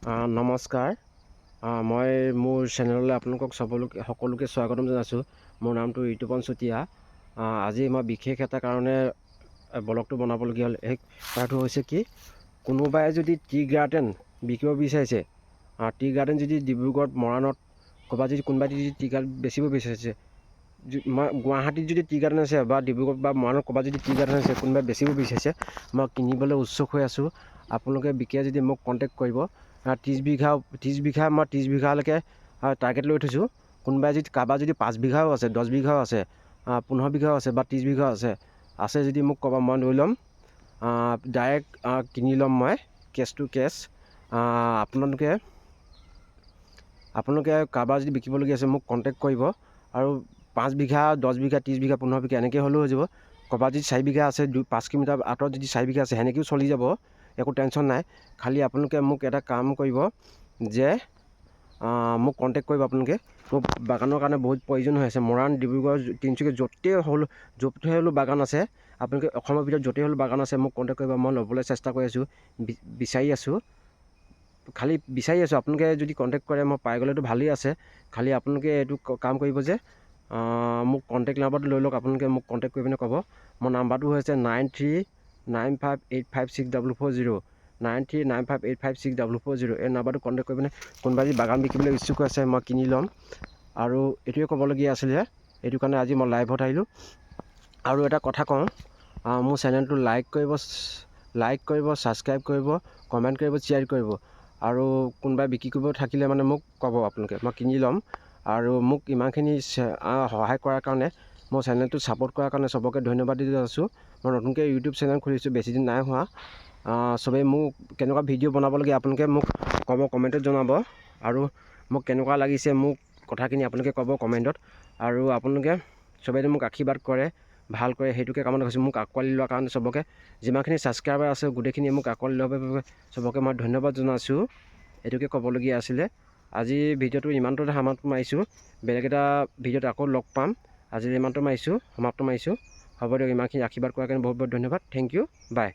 নমস্কাৰ। মই মোৰ চেনেললৈ আপোনালোকক সকলোকে স্বাগতম জনাইছোঁ। মোৰ নামটো ঋতুপন চুতীয়া। আজি মই বিশেষ এটা কাৰণে ব্লগটো বনাবলগীয়া হ'ল। সেই কথাটো হৈছে কি, কোনোবাই যদি টি গাৰ্ডেন বিকিব বিচাৰিছে, টি গাৰ্ডেন যদি ডিব্ৰুগড়ত মৰাণত ক'ৰবাত যদি কোনোবাই যদি টি গাৰ্ডেন বেচিব বিচাৰিছে, মই গুৱাহাটীত যদি টি গাৰ্ডেন আছে বা ডিব্ৰুগড় বা মৰাণত ক'ৰবাত যদি টি গাৰ্ডেন আছে, কোনোবাই বেচিব বিচাৰিছে, মই কিনিবলৈ উৎসুক হৈ আছোঁ। আপোনালোকে বিকে যদি মোক কণ্টেক্ট কৰিব। 30 বিঘালৈকে টাৰ্গেট লৈ থৈছোঁ। কোনোবাই যদি কাৰোবাৰ যদি 5 বিঘাও আছে, 10 বিঘাও আছে, 15 বিঘাও আছে বা 30 বিঘাও আছে যদি মোক ক'ব, মই লৈ ল'ম। ডাইৰেক্ট কিনি ল'ম মই, কেছ টু কেছ। আপোনালোকে কাৰোবাৰ যদি বিকিবলগীয়া আছে মোক কণ্টেক্ট কৰিব। আৰু 5 বিঘা, 10 বিঘা, 30 বিঘা, 15 বিঘা এনেকৈ হ'লেও হৈ যাব। ক'ৰবাত যদি 4 বিঘা আছে, 5 কিলোমিটাৰ আঁতৰত যদি 4 বিঘা আছে, সেনেকৈও চলি যাব, একো টেনশ্যন নাই। খালি আপোনালোকে মোক এটা কাম কৰিব যে মোক কণ্টেক্ট কৰিব। আপোনালোকে মোক বাগানৰ কাৰণে বহুত প্ৰয়োজন হৈ আছে। মৰাণ, ডিব্ৰুগড়, তিনিচুকীয়া য'তেই হ'লেও বাগান আছে, আপোনালোকে অসমৰ ভিতৰত য'তেই হ'লেও বাগান আছে মোক কণ্টেক্ট কৰিব। মই ল'বলৈ চেষ্টা কৰি আছোঁ, বিচাৰি আছোঁ। আপোনালোকে যদি কণ্টেক্ট কৰে মই পাই গ'লেতো ভালেই আছে। খালি আপোনালোকে এইটো কাম কৰিব যে মোক কণ্টেক্ট নাম্বাৰটো লৈ লওক। আপোনালোকে মোক কণ্টেক্ট কৰি পিনে ক'ব। মোৰ নাম্বাৰটো হৈছে 9395856440, 9395856440। এই নাম্বাৰটো কণ্টেক্ট কৰি পিনে কোনোবাই যদি বাগান বিকিবলৈ ইচ্ছুক আছে, মই কিনি ল'ম। আৰু এইটোৱে ক'বলগীয়া আছিলে, এইটো কাৰণে আজি মই লাইভত আহিলোঁ। আৰু এটা কথা কওঁ, মোৰ চেনেলটো লাইক কৰিব, ছাবস্ক্ৰাইব কৰিব, কমেণ্ট কৰিব, শ্বেয়াৰ কৰিব। আৰু কোনোবাই বিক্ৰী কৰিব থাকিলে মানে মোক ক'ব, আপোনালোকে মই কিনি ল'ম। আৰু মোক ইমানখিনি সহায় কৰাৰ কাৰণে, মোৰ চেনেলটো ছাপোৰ্ট কৰাৰ কাৰণে চবকে ধন্যবাদ দি আছোঁ। মই নতুনকৈ ইউটিউব চেনেল খুলিছোঁ, বেছিদিন নাই হোৱা। চবেই মোক কেনেকুৱা ভিডিঅ' বনাব লাগে আপোনালোকে মোক ক'ব, কমেণ্টত জনাব। আৰু মোক কেনেকুৱা লাগিছে মোক কথাখিনি আপোনালোকে ক'ব কমেণ্টত। আৰু আপোনালোকে চবেই মোক আশীৰ্বাদ কৰে, ভাল কৰে, সেইটোকে কামনা কৰিছোঁ। মোক আঁকোৱালি লোৱাৰ কাৰণে চবকে, যিমানখিনি ছাবস্ক্ৰাইবাৰ আছে গোটেইখিনিয়ে মোক আঁকোৱালি লোৱাৰ বাবে চবকে মই ধন্যবাদ জনাইছোঁ। এইটোকে ক'বলগীয়া আছিলে। আজি ভিডিঅ'টো ইমানটোতে সমাপ্ত মাৰিছোঁ। বেলেগ এটা ভিডিঅ'ত আকৌ লগ পাম। আজি ইমানটো সমাপ্ত মাৰিছোঁ। হ'ব দিয়ক। ইমানখিনি আশীৰ্বাদ কৰাৰ কাৰণে বহুত বহুত ধন্যবাদ। থেংক ইউ, বাই।